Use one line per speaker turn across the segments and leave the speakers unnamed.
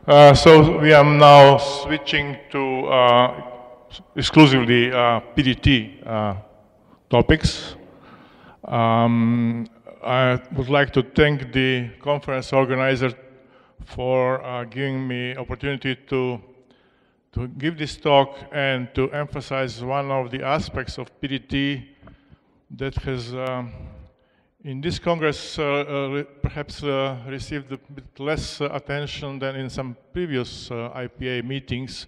So we are now switching to exclusively PDT topics. I would like to thank the conference organizer for giving me opportunity to give this talk and to emphasize one of the aspects of PDT that has in this Congress perhaps received a bit less attention than in some previous IPA meetings,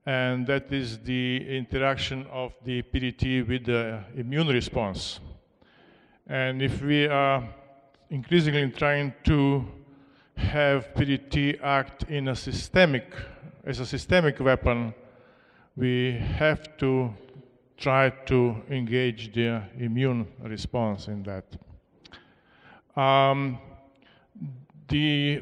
and that is the interaction of the PDT with the immune response. And if we are increasingly trying to have PDT act in a as a systemic weapon, we have to try to engage the immune response in that. The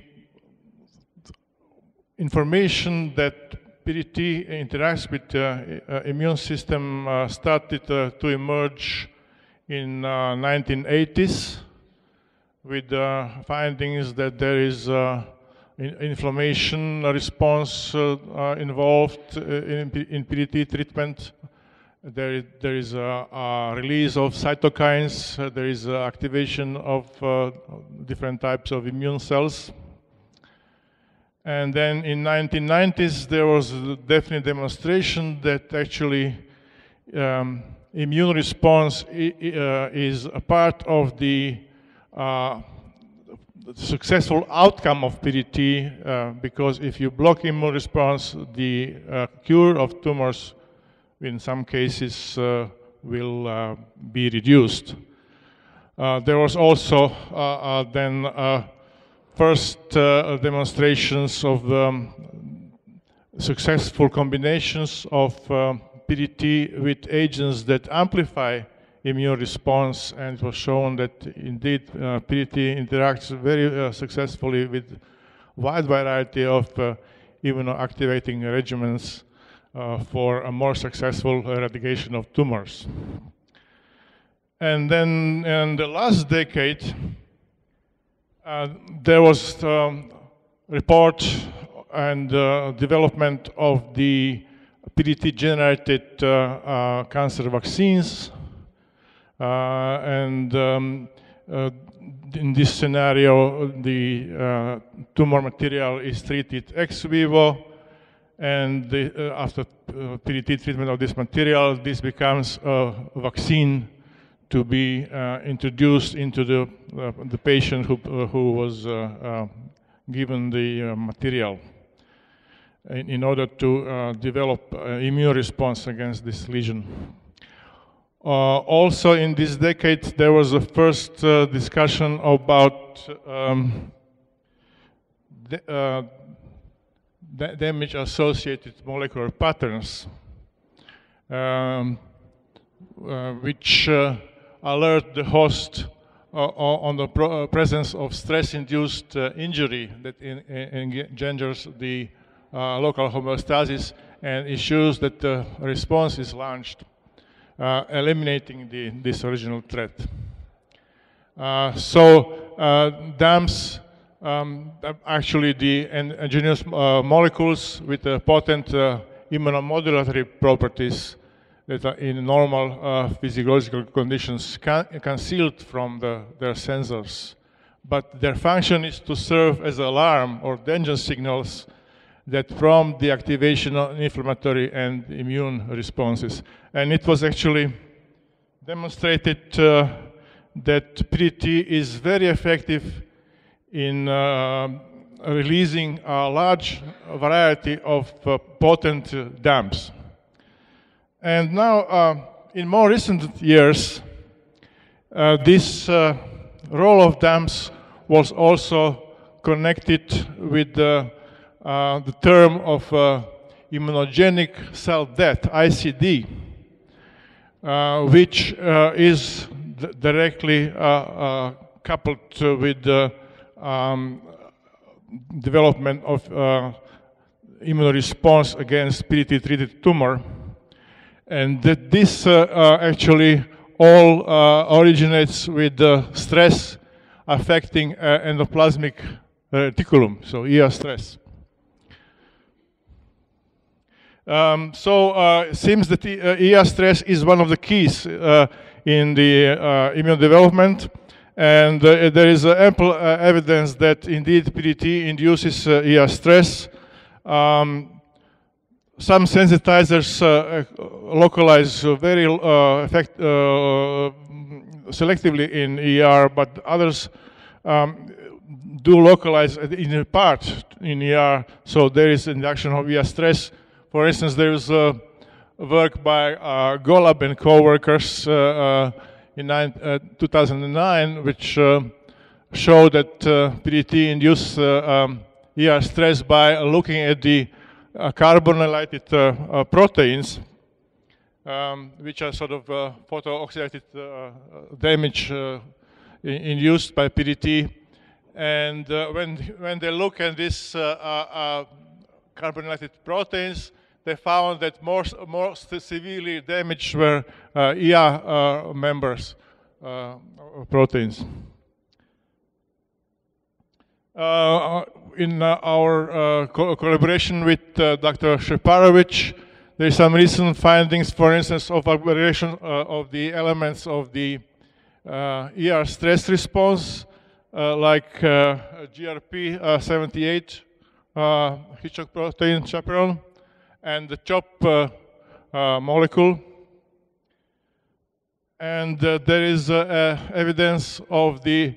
information that PDT interacts with the immune system started to emerge in 1980s with findings that there is inflammation response involved in PDT treatment. There is a release of cytokines, there is activation of different types of immune cells. And then in 1990s, there was a definite demonstration that actually immune response is a part of the successful outcome of PDT, because if you block immune response, the cure of tumors in some cases will be reduced. There was also then first demonstrations of successful combinations of PDT with agents that amplify immune response, and it was shown that indeed PDT interacts very successfully with wide variety of immunoactivating regimens for a more successful eradication of tumors. And then in the last decade, there was report and development of the PDT-generated cancer vaccines. In this scenario, the tumor material is treated ex vivo, and after PDT treatment of this material, this becomes a vaccine to be introduced into the patient who was given the material in order to develop immune response against this lesion. Also in this decade, there was a first discussion about damage-associated molecular patterns, which alert the host on the presence of stress-induced injury that engenders the local homeostasis and ensures that the response is launched, eliminating this original threat. DAMs actually the engineered molecules with potent immunomodulatory properties that are in normal physiological conditions concealed from their sensors. But their function is to serve as alarm or danger signals that prompt the activation of inflammatory and immune responses. And it was actually demonstrated that PDT is very effective in releasing a large variety of potent DAMs. And now, in more recent years, this role of DAMs was also connected with the term of immunogenic cell death, ICD, which is directly coupled with the development of immune response against PDT-treated tumor, and that this actually all originates with stress affecting endoplasmic reticulum, so ER stress. It seems that ER stress is one of the keys in the immune development, and there is ample evidence that indeed PDT induces ER stress. Some sensitizers localize very selectively in ER, but others do localize in part in ER, so there is induction of ER stress. For instance, there is work by Golub and co-workers in 2009, which showed that PDT induced ER stress by looking at the carbonylated proteins, which are sort of photooxidated damage induced by PDT. And when they look at these carbonylated proteins, they found that most severely damaged were ER members proteins. In our collaboration with Dr. Sheparovich, there is some recent findings, for instance, of aberration of the elements of the ER stress response, like GRP78 Hitchcock protein chaperone, and the CHOP molecule. And there is evidence of the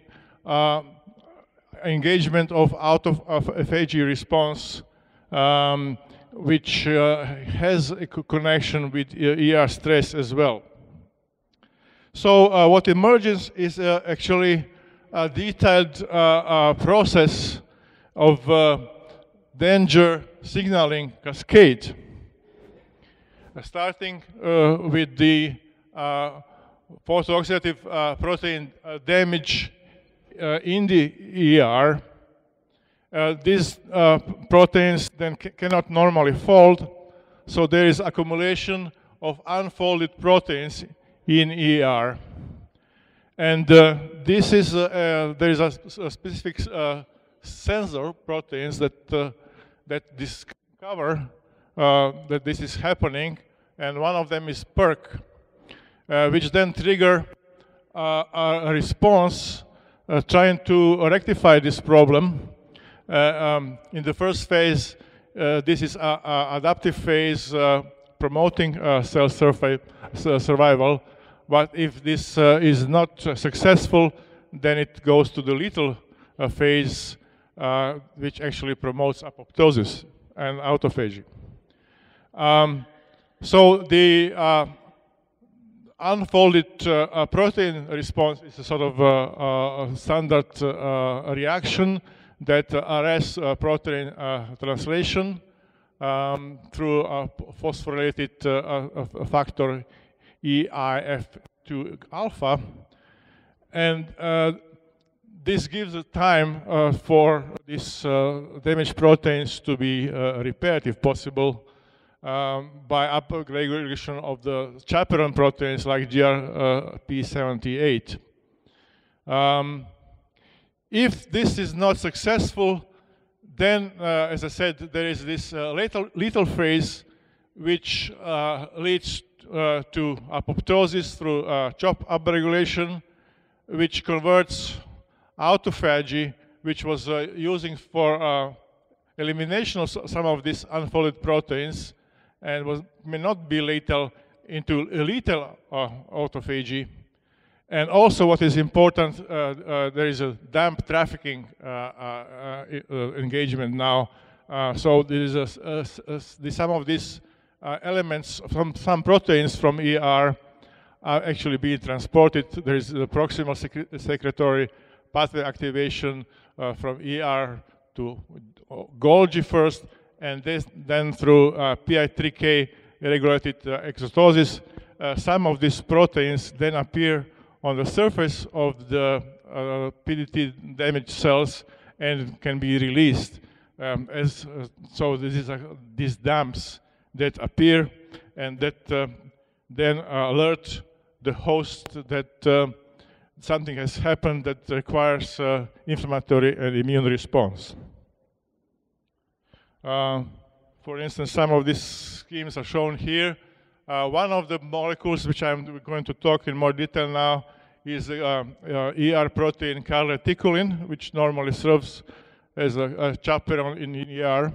engagement of autophagy response, which has a connection with ER stress as well. So what emerges is actually a detailed process of danger signaling cascade, starting with the photooxidative protein damage in the ER. These proteins then cannot normally fold, so there is accumulation of unfolded proteins in ER. And this is there is a specific sensor proteins that discover that this is happening, and one of them is PERK, which then trigger a response trying to rectify this problem. In the first phase, this is an adaptive phase promoting cell survival. But if this is not successful, then it goes to the lethal phase, which actually promotes apoptosis and autophagy. So the unfolded protein response is a sort of a standard reaction that arrests protein translation through a phosphorylated factor EIF2 alpha, and this gives the time for these damaged proteins to be repaired, if possible, by upregulation of the chaperone proteins like GRP78. If this is not successful, then, as I said, there is this lethal phase, which leads to apoptosis through CHOP upregulation, which converts autophagy, which was using for elimination of some of these unfolded proteins, and may not be lethal, into lethal autophagy. And also, what is important, there is a damp trafficking engagement now. So there is some of these elements from some proteins from ER are actually being transported. There is the proximal secretory pathway activation from ER to Golgi first, and then through PI3K regulated exotosis. Some of these proteins then appear on the surface of the PDT damaged cells and can be released. So this is these dumps that appear and that then alert the host that something has happened that requires inflammatory and immune response. For instance, some of these schemes are shown here. One of the molecules which I'm going to talk in more detail now is ER protein calreticulin, which normally serves as a chaperone in ER.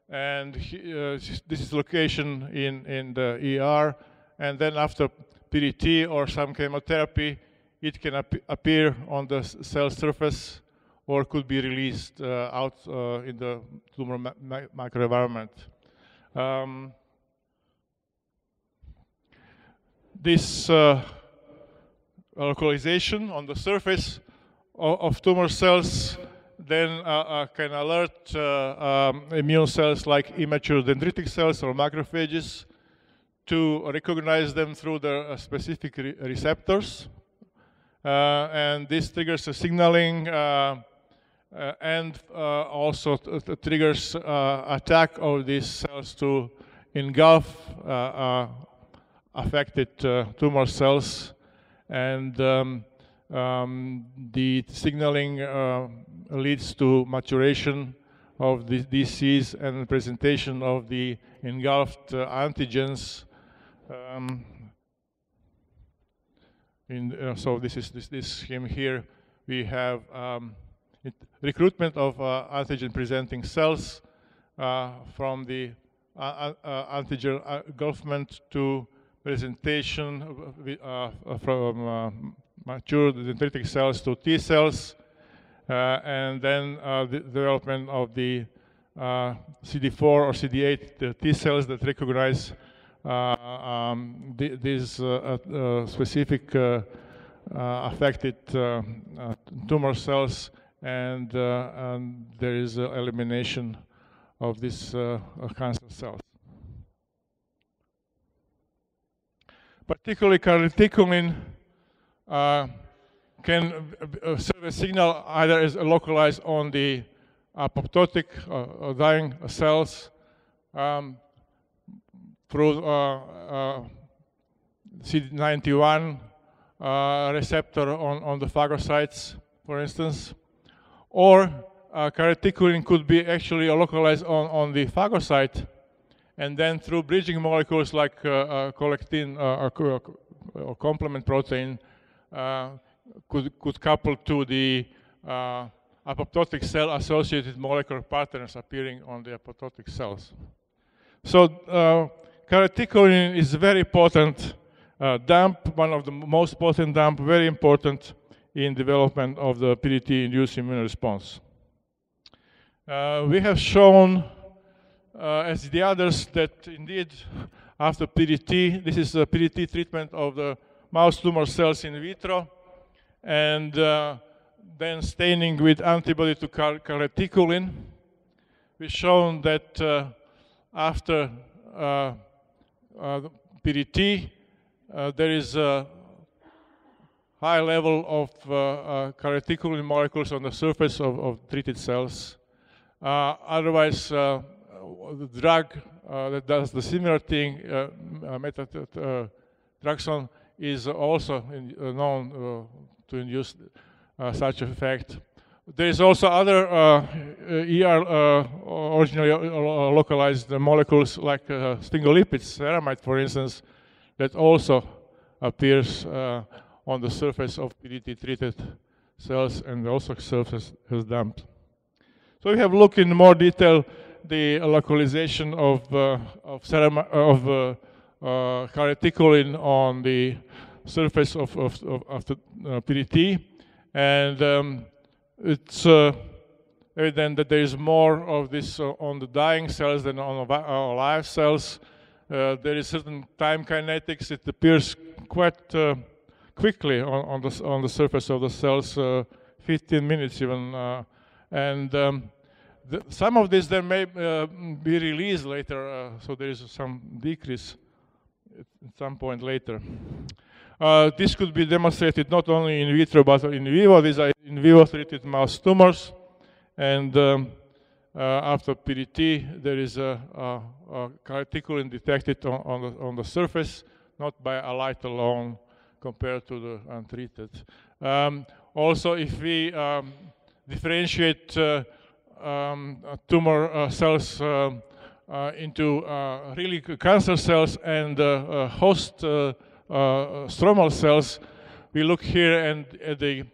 And this is location in the ER. And then after PDT or some chemotherapy, it can appear on the cell surface or could be released out in the tumor microenvironment. This localization on the surface of tumor cells then can alert immune cells like immature dendritic cells or macrophages to recognize them through the specific receptors. And this triggers a signaling and also triggers attack of these cells to engulf affected tumor cells. And the signaling leads to maturation of the disease and presentation of the engulfed antigens. So this is this scheme here. We have recruitment of antigen-presenting cells from the antigen engulfment to presentation from mature dendritic cells to T cells, and then the development of the CD4 or CD8 T cells that recognize these specific affected tumor cells, and there is elimination of these cancer cells. Particularly calreticulin can serve a signal either as localized on the apoptotic or dying cells through CD91 receptor on the phagocytes, for instance, or calreticulin could be actually localized on the phagocyte, and then through bridging molecules like colectin or complement protein could couple to the apoptotic cell associated molecular patterns appearing on the apoptotic cells. So calreticulin is a very potent dump, one of the most potent dump, very important in development of the PDT-induced immune response. We have shown, as the others, that indeed after PDT, this is a PDT treatment of the mouse tumor cells in vitro, and then staining with antibody to calreticulin. We've shown that after PDT, there is a high level of calreticulin molecules on the surface of treated cells. Otherwise, the drug that does the similar thing, methotrexate, is also known to induce such effect. There is also other originally localized molecules like sphingolipids, ceramide, for instance, that also appears on the surface of PDT-treated cells and also serves as dumps. So we have looked in more detail the localization of calreticulin on the surface of the PDT, and it's evident that there is more of this on the dying cells than on live cells. There is certain time kinetics. It appears quite quickly on the surface of the cells, 15 minutes even, and some of this then may be released later, so there is some decrease at some point later. This could be demonstrated not only in vitro but in vivo. These are in vivo treated mouse tumors, and after PDT, there is a calreticulin detected on the surface, not by a light alone compared to the untreated. Also, if we differentiate tumor cells into really cancer cells and host stromal cells. We look here and at the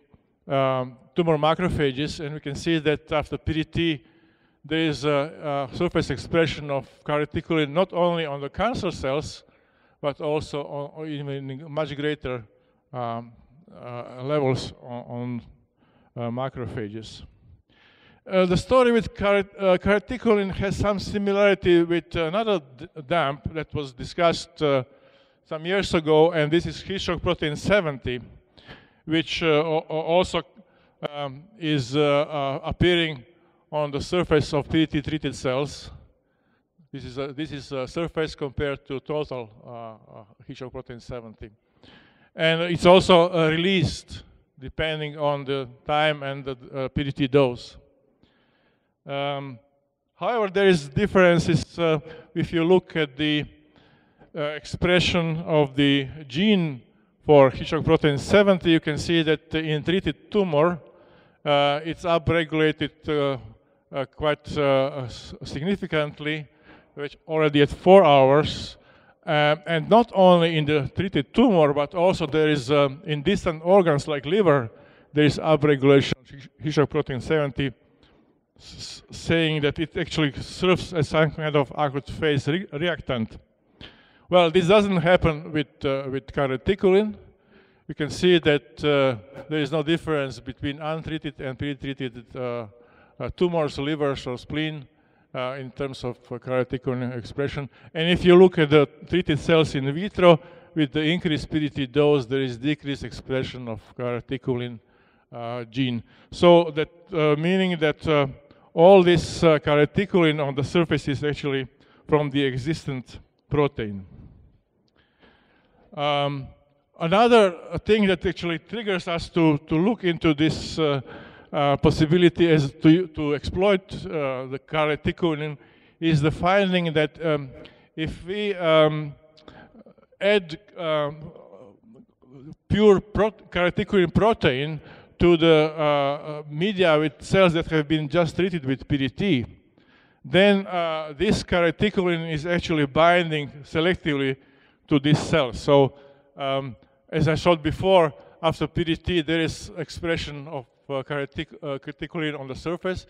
tumor macrophages, and we can see that after PDT, there is a surface expression of calreticulin not only on the cancer cells, but also on even in much greater levels on macrophages. The story with calreticulin has some similarity with another DAMP that was discussed some years ago, and this is heat shock protein 70, which also is appearing on the surface of PDT-treated cells. This is a surface compared to total heat shock protein 70. And it's also released depending on the time and the PDT dose. However, there is differences if you look at the expression of the gene for heat shock protein 70. You can see that in treated tumor, it's upregulated quite significantly, which already at 4 hours. And not only in the treated tumor, but also there is in distant organs like liver, there is upregulation of heat shock protein 70, saying that it actually serves as some kind of acute phase reactant. Well, this doesn't happen with calreticulin. You can see that there is no difference between untreated and pre-treated tumors, livers, or spleen in terms of calreticulin expression. And if you look at the treated cells in vitro, with the increased PDT dose, there is decreased expression of calreticulin gene. So that meaning that all this calreticulin on the surface is actually from the existent protein. Another thing that actually triggers us to look into this possibility is to exploit the calreticulin is the finding that if we add pure calreticulin protein to the media with cells that have been just treated with PDT, then this calreticulin is actually binding selectively to these cells. So as I showed before, after PDT, there is expression of calreticulin on the surface,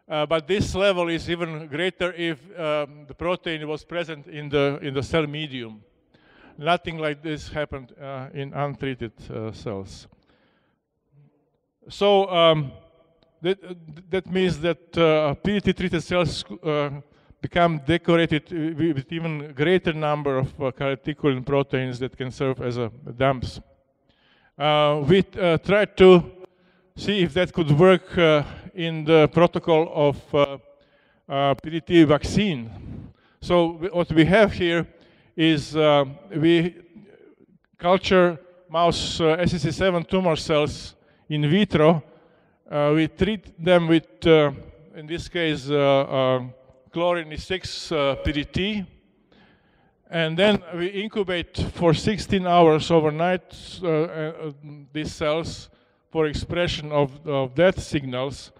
but this level is even greater if the protein was present in the cell medium. Nothing like this happened in untreated cells. So that means that PDT-treated cells become decorated with even greater number of calreticulin proteins that can serve as DAMPs. We tried to see if that could work in the protocol of PDT vaccine. So what we have here is we culture mouse SEC7 tumor cells in vitro. We treat them with, in this case, chlorine-6 PDT, and then we incubate for 16 hours overnight these cells for expression of death signals.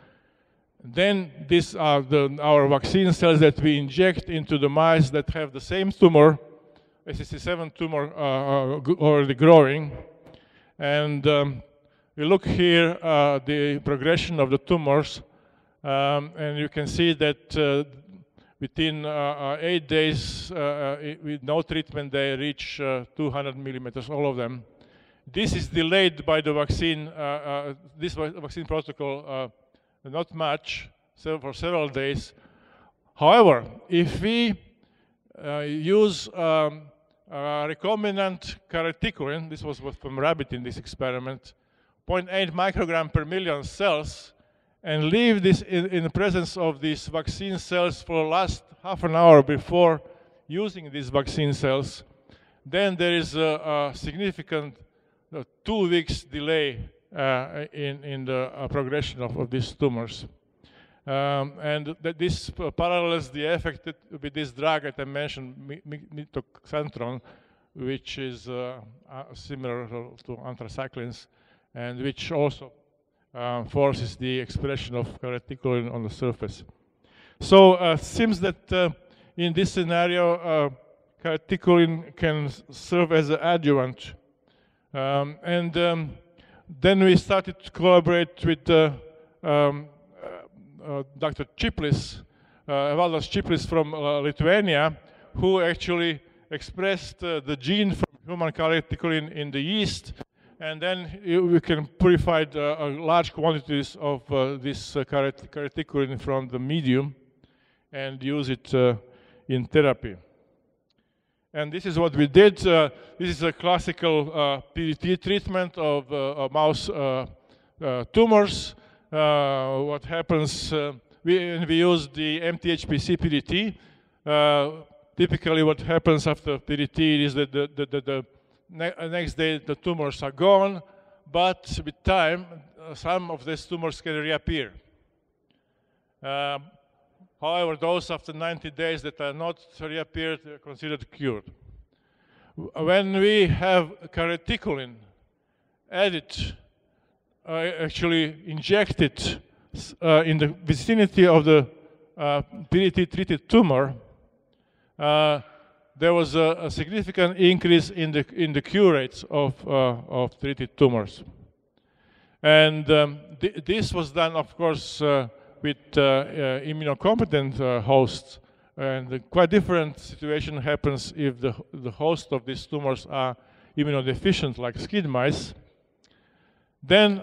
Then these are our vaccine cells that we inject into the mice that have the same tumor, SEC7 tumor already growing. And we look here the progression of the tumors, and you can see that within 8 days, with no treatment, they reach 200 millimeters, all of them. This is delayed by the vaccine, this vaccine protocol, not much, so for several days. However, if we use recombinant calreticulin, this was from rabbit in this experiment, 0.8 microgram per million cells, and leave this in the presence of these vaccine cells for the last half an hour before using these vaccine cells, then there is a significant 2 weeks delay in the progression of these tumors. And this parallels the effect with this drug that I mentioned, mitoxantron, which is similar to anthracyclines, and which also forces the expression of calreticulin on the surface. So it seems that in this scenario, calreticulin can serve as an adjuvant. Then we started to collaborate with Dr. Čiplis, Valdas Čiplis from Lithuania, who actually expressed the gene from human calreticulin in the yeast, and then we can purify large quantities of this calreticulin from the medium and use it in therapy. And this is what we did. This is a classical PDT treatment of mouse tumors. What happens, we use the MTHPC PDT. Typically what happens after PDT is that the next day the tumors are gone, but with time, some of these tumors can reappear. However, those after 90 days that are not reappeared are considered cured. When we have calreticulin added, actually injected in the vicinity of the PDT-treated tumor, there was a significant increase in the cure rates of treated tumors. And this was done, of course, with immunocompetent hosts. And a quite different situation happens if the host of these tumors are immunodeficient, like SCID mice. Then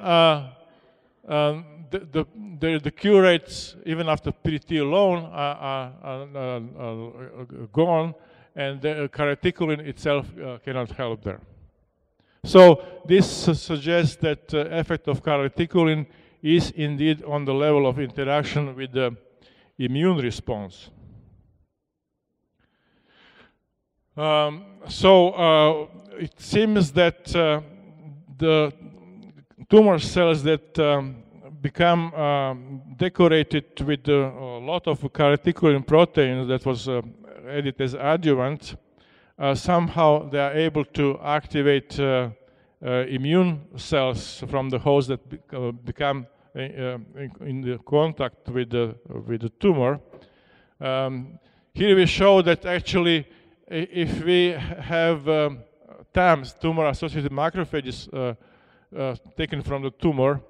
the cure rates, even after PDT alone, are gone, and the calreticulin itself cannot help there. So this suggests that the effect of calreticulin is indeed on the level of interaction with the immune response. It seems that the tumor cells that become decorated with a lot of calreticulin protein that was added as adjuvant, somehow they are able to activate immune cells from the host that become in the contact with the tumor. Here we show that actually if we have TAMs, tumor-associated macrophages, taken from the tumor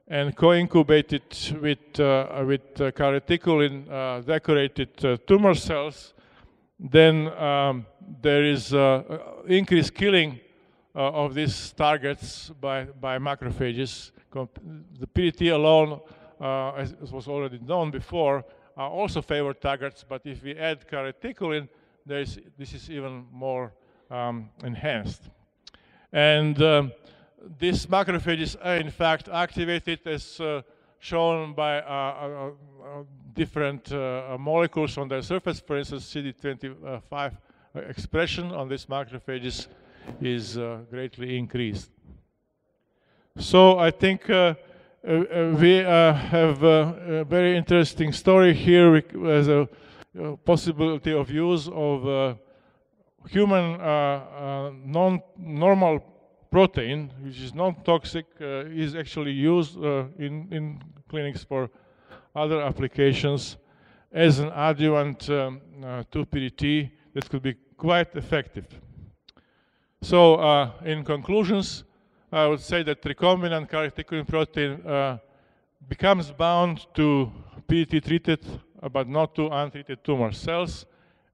and co-incubated with calreticulin decorated tumor cells, then there is increased killing of these targets by macrophages. The PDT alone, as was already known before, are also favored targets, but if we add calreticulin, this is even more enhanced. And these macrophages are in fact activated as shown by different molecules on their surface. For instance, CD25 expression on these macrophages is greatly increased. So I think we have a very interesting story here as a possibility of use of human non-normal protein, which is non-toxic, is actually used in clinics for other applications as an adjuvant to PDT that could be quite effective. So in conclusions, I would say that recombinant calreticulin protein becomes bound to PDT-treated but not to untreated tumor cells,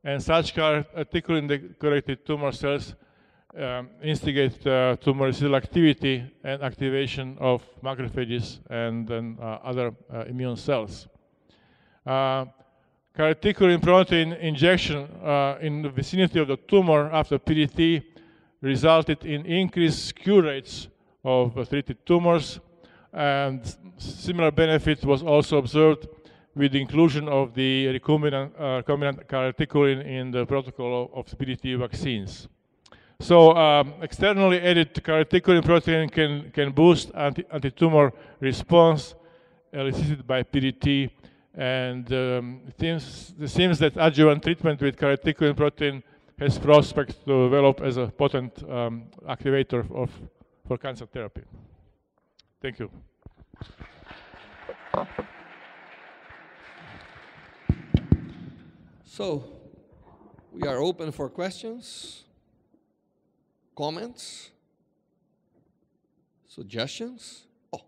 and such calreticulin-decorated tumor cells instigate tumor cell activity and activation of macrophages and then other immune cells. Calreticulin protein injection in the vicinity of the tumor after PDT resulted in increased cure rates of treated tumors, and similar benefit was also observed with the inclusion of the recombinant calreticulin in the protocol of PDT vaccines. So externally added calreticulin protein can boost anti-tumor response elicited by PDT, and it seems that adjuvant treatment with calreticulin protein has prospects to develop as a potent activator for cancer therapy. Thank you.
So We are open for questions, comments, suggestions. Oh.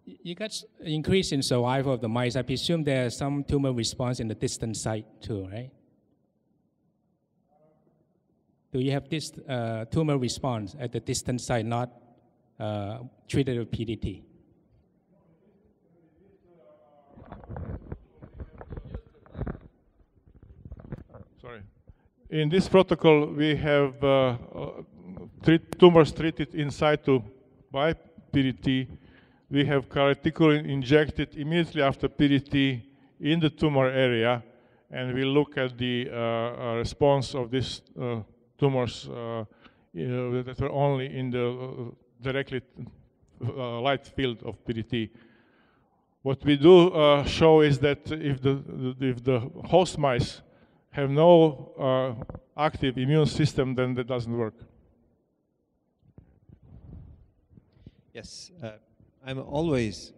You got increase in survival of the mice. I presume there's some tumor response in the distant site too, right? Do you have this tumor response at the distant site, not treated with PDT?
Sorry. In this protocol, we have tumors treated in situ by PDT. We have calreticulin injected immediately after PDT in the tumor area, and we look at the response of these tumors that are only in the directly light field of PDT. What we do show is that if the host mice have no active immune system, then that doesn't work.
Yes, I'm always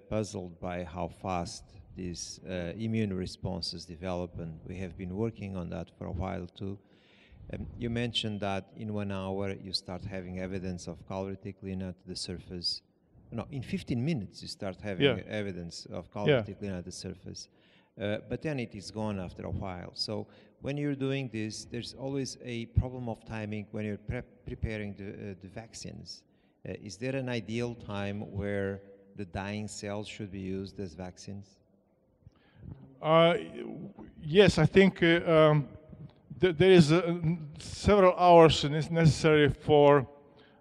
puzzled by how fast these immune responses develop, and we have been working on that for a while too. You mentioned that in 1 hour you start having evidence of calreticulin at the surface. No, in 15 minutes you start having evidence of calreticulin at the surface. But then it is gone after a while. So when you're doing this, there's always a problem of timing when you're preparing the vaccines. Is there an ideal time where the dying cells should be used as vaccines?
Yes, I think there is several hours necessary for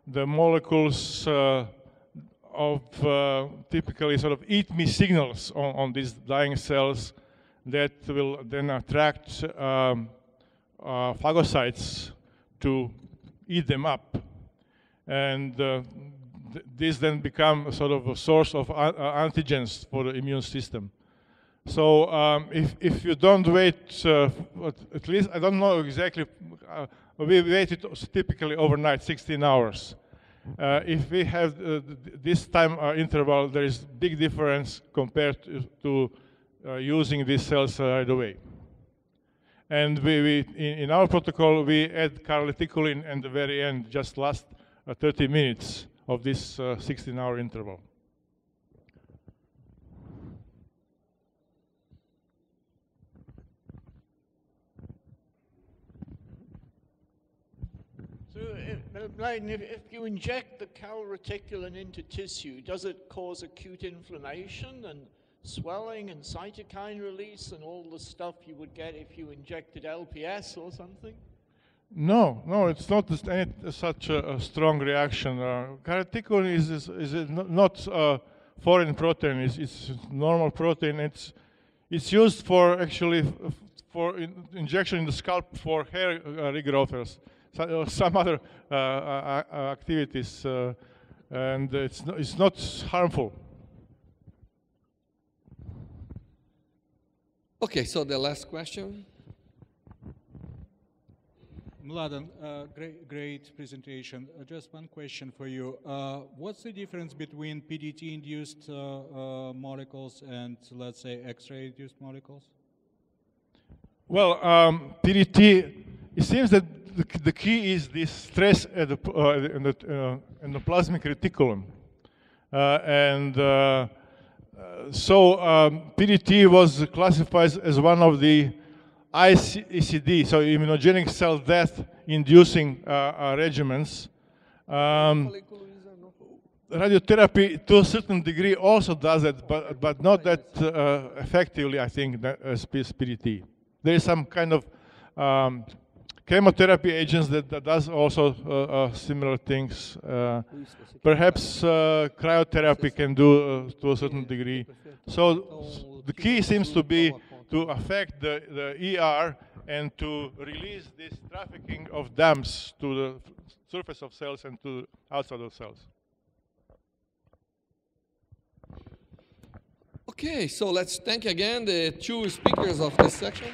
the molecules of typically sort of eat me signals on these dying cells that will then attract phagocytes to eat them up. And this then become sort of a source of antigens for the immune system. So if you don't wait, at least, I don't know exactly, we waited typically overnight, 16 hours. If we have this time interval, there is big difference compared to using these cells right away. And in our protocol, we add calreticulin at the very end, just last 30 minutes of this 16-hour interval.
So, if you inject the calreticulin into tissue, does it cause acute inflammation and swelling and cytokine release and all the stuff you would get if you injected LPS or something?
No, it's not any such a strong reaction. Calreticulin is not foreign protein. It's normal protein. It's used for actually for injection in the scalp for hair regrowth, some other activities, and it's not harmful.
Okay, so the last question.
Mladen, great presentation. Just one question for you. What's the difference between PDT-induced molecules and, let's say, X-ray-induced molecules?
Well, PDT, it seems that the key is this stress at the endoplasmic reticulum. So PDT was classified as one of the ICD, so immunogenic cell death inducing regimens. Radiotherapy to a certain degree also does it, but not that effectively, I think, as PDT. There is some kind of chemotherapy agents that does also similar things. Perhaps cryotherapy can do to a certain degree. So the key seems to be to affect the ER and to release this trafficking of DAMPs to the surface of cells and to outside of cells.
Okay, so let's thank again the two speakers of this section.